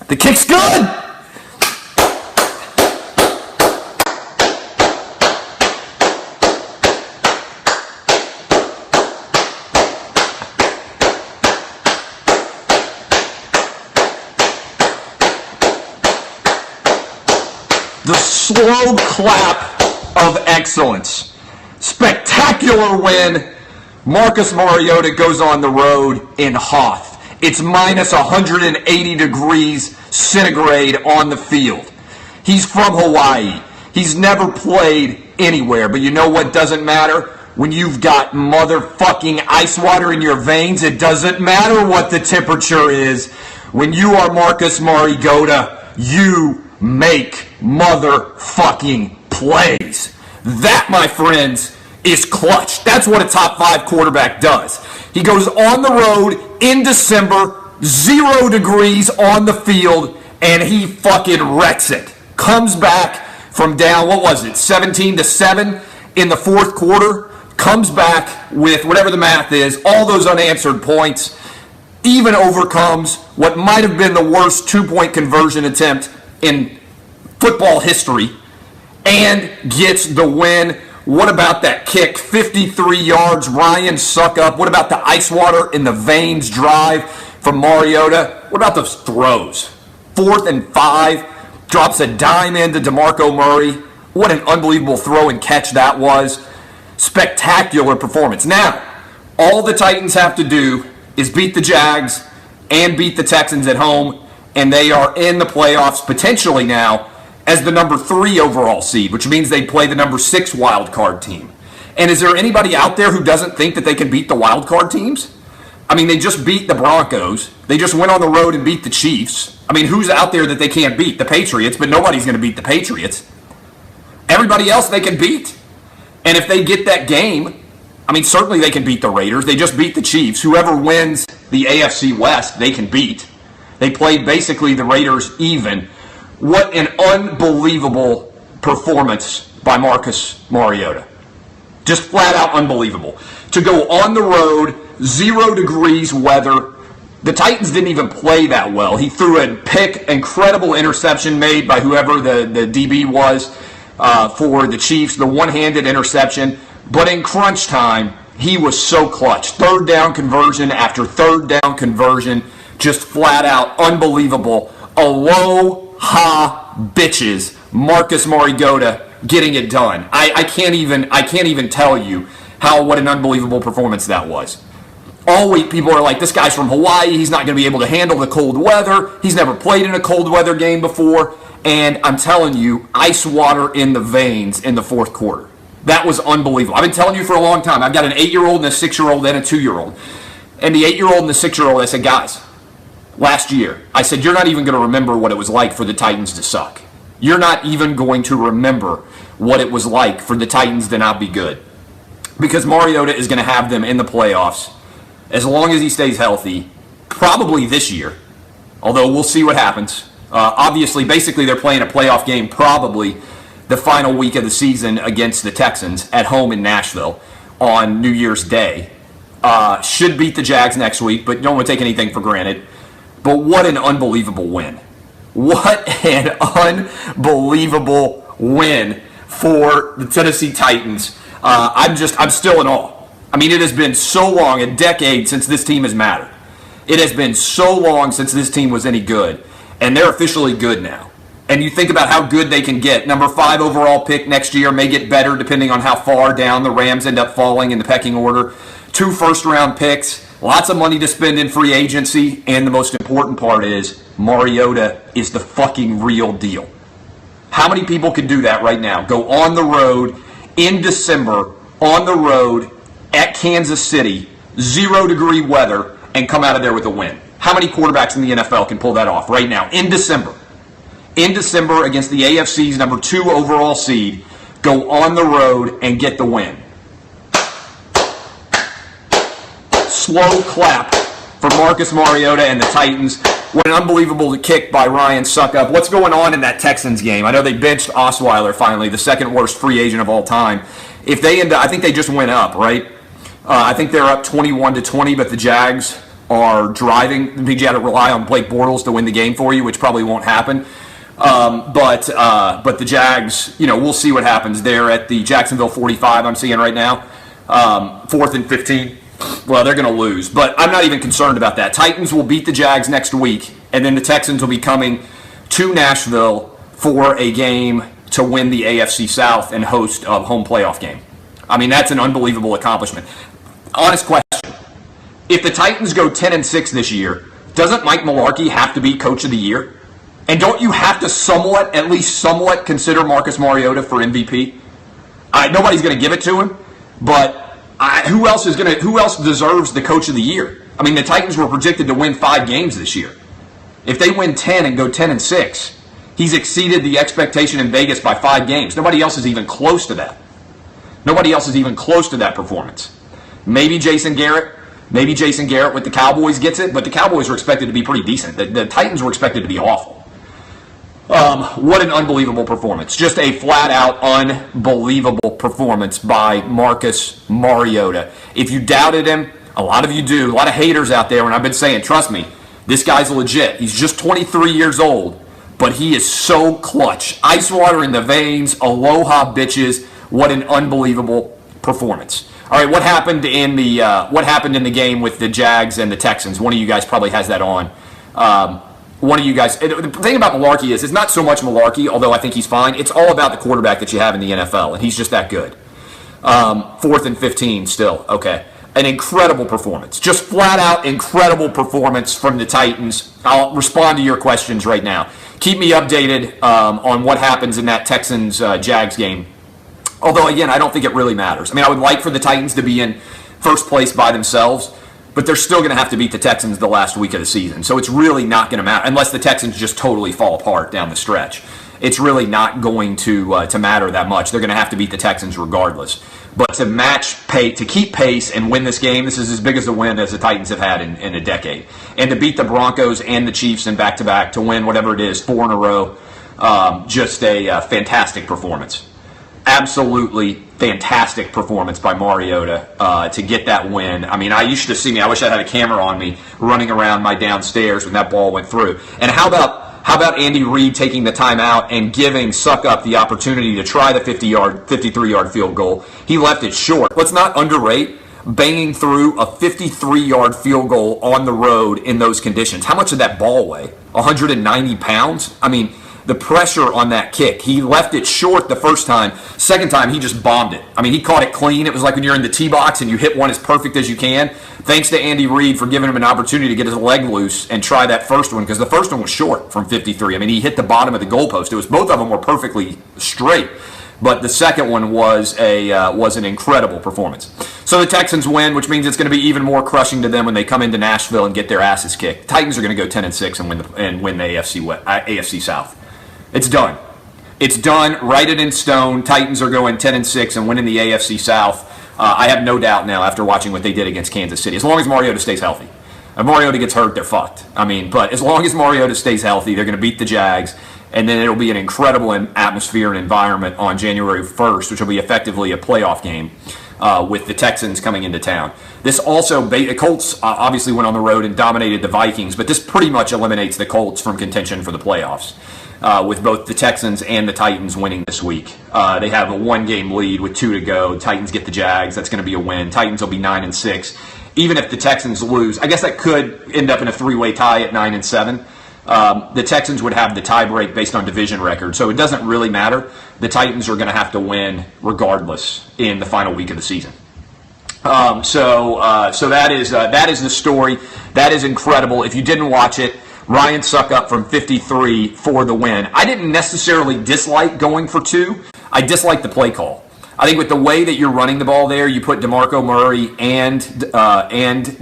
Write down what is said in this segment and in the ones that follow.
The kick's good! The slow clap of excellence. Spectacular win. Marcus Marigota goes on the road in Hoth. It's minus 180 degrees centigrade on the field. He's from Hawaii. He's never played anywhere, but you know what doesn't matter? When you've got motherfucking ice water in your veins, it doesn't matter what the temperature is. When you are Marcus Marigota, you make motherfucking plays. That, my friends, is clutch. That's what a top 5 quarterback does. He goes on the road in December, 0 degrees on the field, and he fucking wrecks it. Comes back from down, 17-7 in the fourth quarter. Comes back with whatever the math is, all those unanswered points. Even overcomes what might have been the worst 2-point conversion attempt in football history and gets the win. What about that kick? 53 yards, Ryan Suckup. What about the ice water in the veins drive from Marigota? What about those throws? 4th and 5, drops a dime into DeMarco Murray. What an unbelievable throw and catch that was. Spectacular performance. Now, all the Titans have to do is beat the Jags and beat the Texans at home, and they are in the playoffs potentially now as the number 3 overall seed, which means they play the number 6 wild card team. And is there anybody out there who doesn't think that they can beat the wild card teams? I mean, they just beat the Broncos. They just went on the road and beat the Chiefs. I mean, who's out there that they can't beat? The Patriots, but nobody's going to beat the Patriots. Everybody else they can beat. And if they get that game, I mean, certainly they can beat the Raiders. They just beat the Chiefs. Whoever wins the AFC West, they can beat. They played basically the Raiders even. What an unbelievable performance by Marcus Marigota. Just flat out unbelievable. To go on the road, 0 degrees weather. The Titans didn't even play that well. He threw a pick, incredible interception made by whoever the DB was for the Chiefs, the one-handed interception. But in crunch time, he was so clutch. 3rd down conversion after 3rd down conversion. Just flat out unbelievable. Aloha bitches, Marcus Marigota getting it done. I can't even tell you what an unbelievable performance that was. All week people are like, this guy's from Hawaii, he's not going to be able to handle the cold weather, he's never played in a cold weather game before, and I'm telling you, ice water in the veins in the fourth quarter. That was unbelievable. I've been telling you for a long time. I've got an 8-year-old and a 6-year-old and a 2-year-old. And the 8-year-old and the 6-year-old, I said, guys, last year, I said, you're not even going to remember what it was like for the Titans to suck. You're not even going to remember what it was like for the Titans to not be good. Because Marigota is going to have them in the playoffs as long as he stays healthy, probably this year, although we'll see what happens. Obviously, basically, they're playing a playoff game probably the final week of the season against the Texans at home in Nashville on New Year's Day. Should beat the Jags next week, but don't want to take anything for granted. But what an unbelievable win. What an unbelievable win for the Tennessee Titans. I'm still in awe. I mean, it has been so long, a decade since this team has mattered. It has been so long since this team was any good, and they're officially good now. And you think about how good they can get. Number 5 overall pick next year may get better depending on how far down the Rams end up falling in the pecking order. 2 first-round picks, lots of money to spend in free agency, and the most important part is Marigota is the fucking real deal. How many people can do that right now? Go on the road in December, on the road at Kansas City, 0-degree weather, and come out of there with a win. How many quarterbacks in the NFL can pull that off right now in December? In December against the AFC's number 2 overall seed, go on the road and get the win. Slow clap for Marcus Marigota and the Titans. What an unbelievable kick by Ryan Suckup. What's going on in that Texans game? I know they benched Osweiler finally, the second worst free agent of all time. If they end up, I think they just went up, right? I think they're up 21-20, but the Jags are driving. Means you got to rely on Blake Bortles to win the game for you, which probably won't happen. But the Jags, we'll see what happens. They're at the Jacksonville 45. I'm seeing right now, 4th and 15. Well, they're going to lose, but I'm not even concerned about that. Titans will beat the Jags next week, and then the Texans will be coming to Nashville for a game to win the AFC South and host a home playoff game. I mean, that's an unbelievable accomplishment. Honest question. If the Titans go 10-6 this year, doesn't Mike Mularkey have to be Coach of the Year? And don't you have to at least somewhat consider Marcus Mariota for MVP? Nobody's going to give it to him, but who else deserves the Coach of the Year? I mean, the Titans were projected to win 5 games this year. If they win 10 and go 10-6, he's exceeded the expectation in Vegas by 5 games. Nobody else is even close to that. Nobody else is even close to that performance. Maybe Jason Garrett with the Cowboys gets it, but the Cowboys were expected to be pretty decent. The Titans were expected to be awful. What an unbelievable performance. Just a flat-out unbelievable performance by Marcus Mariota. If you doubted him, a lot of you do. A lot of haters out there, and I've been saying, trust me, this guy's legit. He's just 23 years old, but he is so clutch. Ice water in the veins. Aloha, bitches. What an unbelievable performance. All right, what happened in the game with the Jags and the Texans? One of you guys probably has that on. One of you guys, the thing about Mularkey is it's not so much Mularkey, although I think he's fine. It's all about the quarterback that you have in the NFL, and he's just that good. 4th and 15 still. Okay. An incredible performance. Just flat out incredible performance from the Titans. I'll respond to your questions right now. Keep me updated on what happens in that Texans-Jags game. Although, again, I don't think it really matters. I mean, I would like for the Titans to be in first place by themselves, but they're still going to have to beat the Texans the last week of the season. So it's really not going to matter, unless the Texans just totally fall apart down the stretch. It's really not going to matter that much. They're going to have to beat the Texans regardless. But to keep pace and win this game, this is as big as a win as the Titans have had in a decade. And to beat the Broncos and the Chiefs in back-to-back, to win whatever it is, 4 in a row, just a fantastic performance. Absolutely fantastic performance by Mariota to get that win. I mean, I wish I had a camera on me running around my downstairs when that ball went through. And how about Andy Reid taking the timeout and giving Suckup the opportunity to try the 53-yard field goal? He left it short. Let's not underrate banging through a 53-yard field goal on the road in those conditions. How much did that ball weigh? 190 pounds? I mean, the pressure on that kick. He left it short the first time. Second time, he just bombed it. I mean, he caught it clean. It was like when you're in the tee box and you hit one as perfect as you can. Thanks to Andy Reid for giving him an opportunity to get his leg loose and try that first one, because the first one was short from 53. I mean, he hit the bottom of the goalpost. Both of them were perfectly straight, but the second one was an incredible performance. So the Texans win, which means it's going to be even more crushing to them when they come into Nashville and get their asses kicked. Titans are going to go 10-6 and win the AFC South. It's done. It's done. Write it in stone. Titans are going 10-6 and winning the AFC South. I have no doubt now after watching what they did against Kansas City. As long as Mariota stays healthy. If Mariota gets hurt, they're fucked. I mean, but as long as Mariota stays healthy, they're going to beat the Jags, and then it'll be an incredible atmosphere and environment on January 1st, which will be effectively a playoff game with the Texans coming into town. This also, the Colts obviously went on the road and dominated the Vikings, but this pretty much eliminates the Colts from contention for the playoffs. With both the Texans and the Titans winning this week. They have a 1-game lead with 2 to go. Titans get the Jags. That's going to be a win. Titans will be 9-6. Even if the Texans lose, I guess that could end up in a 3-way tie at 9-7. The Texans would have the tiebreak based on division record, so it doesn't really matter. The Titans are going to have to win regardless in the final week of the season. So that is the story. That is incredible. If you didn't watch it, Ryan Suckup from 53 for the win. I didn't necessarily dislike going for 2. I disliked the play call. I think with the way that you're running the ball there, you put DeMarco Murray and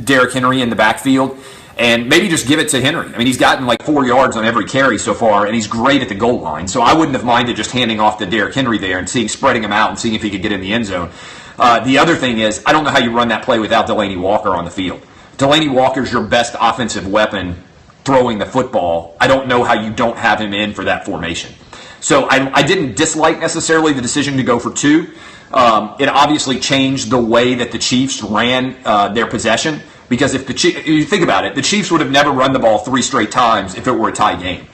Derrick Henry in the backfield, and maybe just give it to Henry. I mean, he's gotten like 4 yards on every carry so far, and he's great at the goal line. So I wouldn't have minded just handing off to Derrick Henry there and spreading him out and seeing if he could get in the end zone. The other thing is, I don't know how you run that play without Delanie Walker on the field. Delanie Walker's your best offensive weapon throwing the football. I don't know how you don't have him in for that formation. So I didn't dislike necessarily the decision to go for 2. It obviously changed the way that the Chiefs ran their possession, Because if you think about it, the Chiefs would have never run the ball 3 straight times if it were a tie game.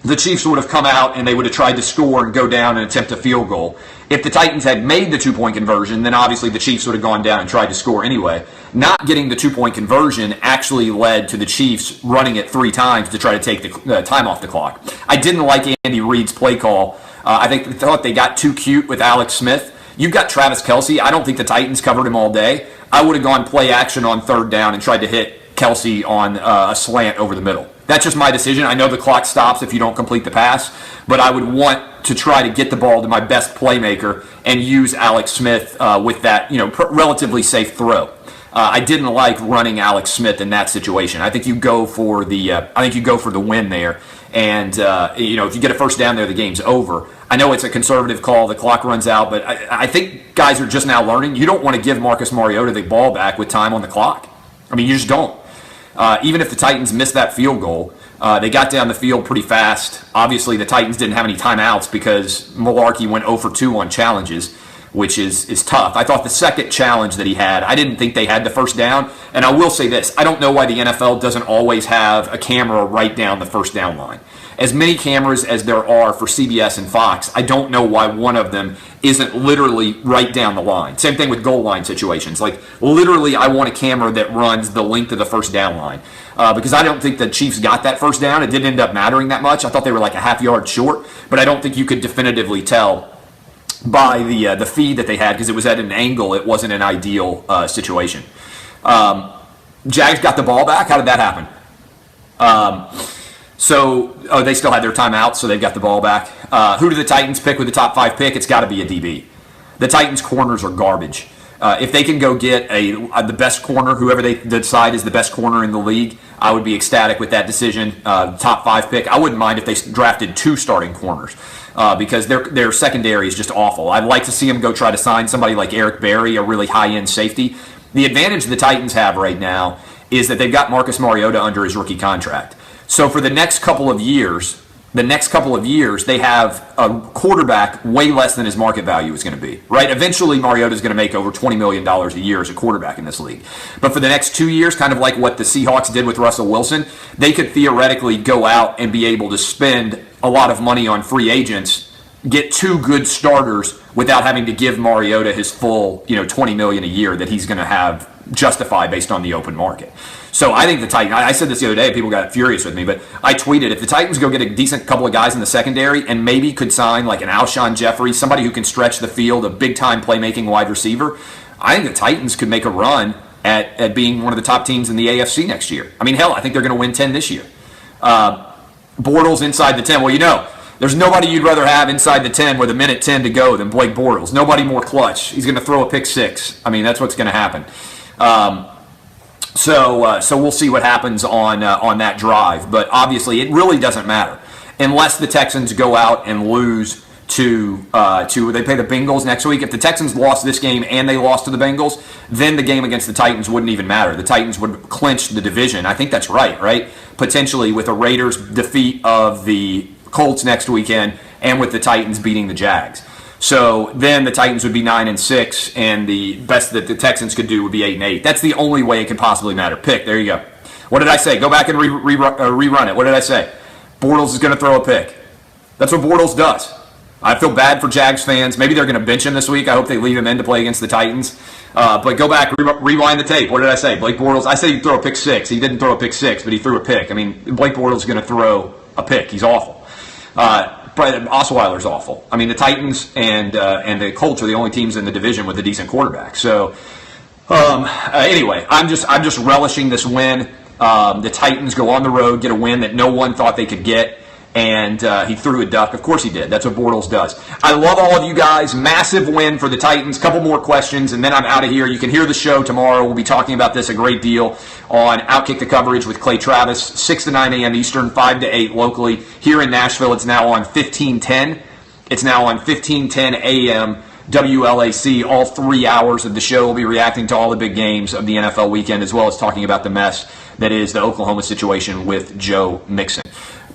The Chiefs would have come out and they would have tried to score and go down and attempt a field goal. If the Titans had made the 2-point conversion, then obviously the Chiefs would have gone down and tried to score anyway. Not getting the 2-point conversion actually led to the Chiefs running it 3 times to try to take the time off the clock. I didn't like Andy Reid's play call. I thought they got too cute with Alex Smith. You've got Travis Kelce. I don't think the Titans covered him all day. I would have gone play action on 3rd down and tried to hit Kelce on a slant over the middle. That's just my decision. I know the clock stops if you don't complete the pass, but I would want to try to get the ball to my best playmaker and use Alex Smith with that, relatively safe throw. I didn't like running Alex Smith in that situation. I think you go for the win there, and if you get a first down there, the game's over. I know it's a conservative call. The clock runs out, but I think guys are just now learning. You don't want to give Marcus Mariota the ball back with time on the clock. I mean, you just don't. Even if the Titans missed that field goal, they got down the field pretty fast. Obviously, the Titans didn't have any timeouts because Mularkey went 0 for 2 on challenges, which is tough. I thought the second challenge that he had, I didn't think they had the first down. And I will say this, I don't know why the NFL doesn't always have a camera right down the first down line. As many cameras as there are for CBS and Fox, I don't know why one of them isn't literally right down the line. Same thing with goal line situations. Like, literally, I want a camera that runs the length of the first down line. Because I don't think the Chiefs got that first down. It didn't end up mattering that much. I thought they were like a half yard short, but I don't think you could definitively tell by the feed that they had because it was at an angle. It wasn't an ideal situation. Jags got the ball back. How did that happen? They still had their timeout, so they've got the ball back. Who do the Titans pick with the top 5 pick? It's got to be a DB. The Titans' corners are garbage. If they can go get the best corner, whoever they decide is the best corner in the league, I would be ecstatic with that decision. Top 5 pick. I wouldn't mind if they drafted 2 starting corners because their secondary is just awful. I'd like to see them go try to sign somebody like Eric Berry, a really high-end safety. The advantage the Titans have right now is that they've got Marcus Mariota under his rookie contract. So for the next couple of years, they have a quarterback way less than his market value is going to be, right? Eventually, Mariota is going to make over $20 million a year as a quarterback in this league. But for the next 2 years, kind of like what the Seahawks did with Russell Wilson, they could theoretically go out and be able to spend a lot of money on free agents, get 2 good starters without having to give Mariota his full, $20 million a year that he's going to have justify based on the open market. So I think the Titans, I said this the other day, people got furious with me, but I tweeted, if the Titans go get a decent couple of guys in the secondary and maybe could sign like an Alshon Jeffrey, somebody who can stretch the field, a big-time playmaking wide receiver, I think the Titans could make a run at being one of the top teams in the AFC next year. I mean, hell, I think they're going to win 10 this year. Bortles inside the 10. Well, there's nobody you'd rather have inside the 10 with a minute 10 to go than Blake Bortles. Nobody more clutch. He's going to throw a pick 6. I mean, that's what's going to happen. So we'll see what happens on that drive. But obviously, it really doesn't matter unless the Texans go out and lose to they play the Bengals next week. If the Texans lost this game and they lost to the Bengals, then the game against the Titans wouldn't even matter. The Titans would clinch the division. I think that's right? Potentially with a Raiders defeat of the Colts next weekend and with the Titans beating the Jags. So then the Titans would be 9-6, and the best that the Texans could do would be 8-8. That's the only way it can possibly matter. Pick. There you go. What did I say? Go back and rerun it. What did I say? Bortles is going to throw a pick. That's what Bortles does. I feel bad for Jags fans. Maybe they're going to bench him this week. I hope they leave him in to play against the Titans. But go back, rewind the tape. What did I say? Blake Bortles. I said he'd throw a pick 6. He didn't throw a pick 6, but he threw a pick. I mean, Blake Bortles is going to throw a pick. He's awful. Osweiler's awful. I mean, the Titans and the Colts are the only teams in the division with a decent quarterback. So anyway, I'm just relishing this win. The Titans go on the road, get a win that no one thought they could get, and he threw a duck. Of course he did. That's what Bortles does. I love all of you guys. Massive win for the Titans. Couple more questions, and then I'm out of here. You can hear the show tomorrow. We'll be talking about this a great deal on Outkick the Coverage with Clay Travis, 6 to 9 a.m. Eastern, 5 to 8 locally. Here in Nashville, it's now on 1510. It's now on 1510 a.m. WLAC. All 3 hours of the show will be reacting to all the big games of the NFL weekend, as well as talking about the mess that is the Oklahoma situation with Joe Mixon.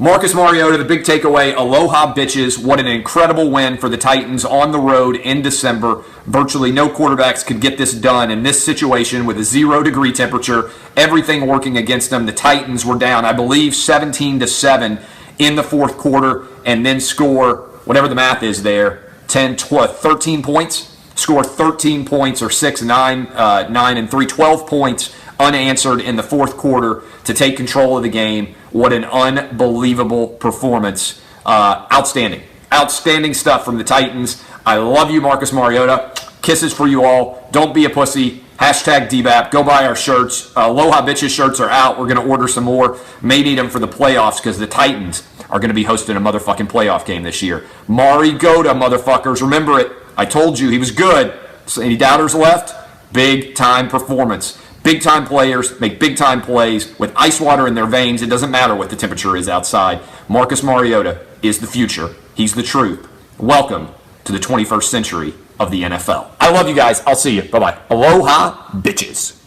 Marcus Mariota, the big takeaway, aloha bitches. What an incredible win for the Titans on the road in December. Virtually no quarterbacks could get this done in this situation with a 0-degree temperature, everything working against them. The Titans were down, I believe, 17-7 in the fourth quarter, and then score, whatever the math is there, 10, 12, 13 points. Score 13 points, or 6, 9, 9 and 3, 12 points unanswered in the fourth quarter to take control of the game. What an unbelievable performance. Outstanding. Outstanding stuff from the Titans. I love you, Marcus Mariota. Kisses for you all. Don't be a pussy. Hashtag DBAP. Go buy our shirts. Aloha Bitches shirts are out. We're going to order some more. May need them for the playoffs because the Titans are going to be hosting a motherfucking playoff game this year. Marigota, motherfuckers. Remember it. I told you he was good. So any doubters left? Big time performance. Big time players make big time plays with ice water in their veins. It doesn't matter what the temperature is outside. Marcus Mariota is the future. He's the truth. Welcome to the 21st century of the NFL. I love you guys. I'll see you. Bye-bye. Aloha, bitches.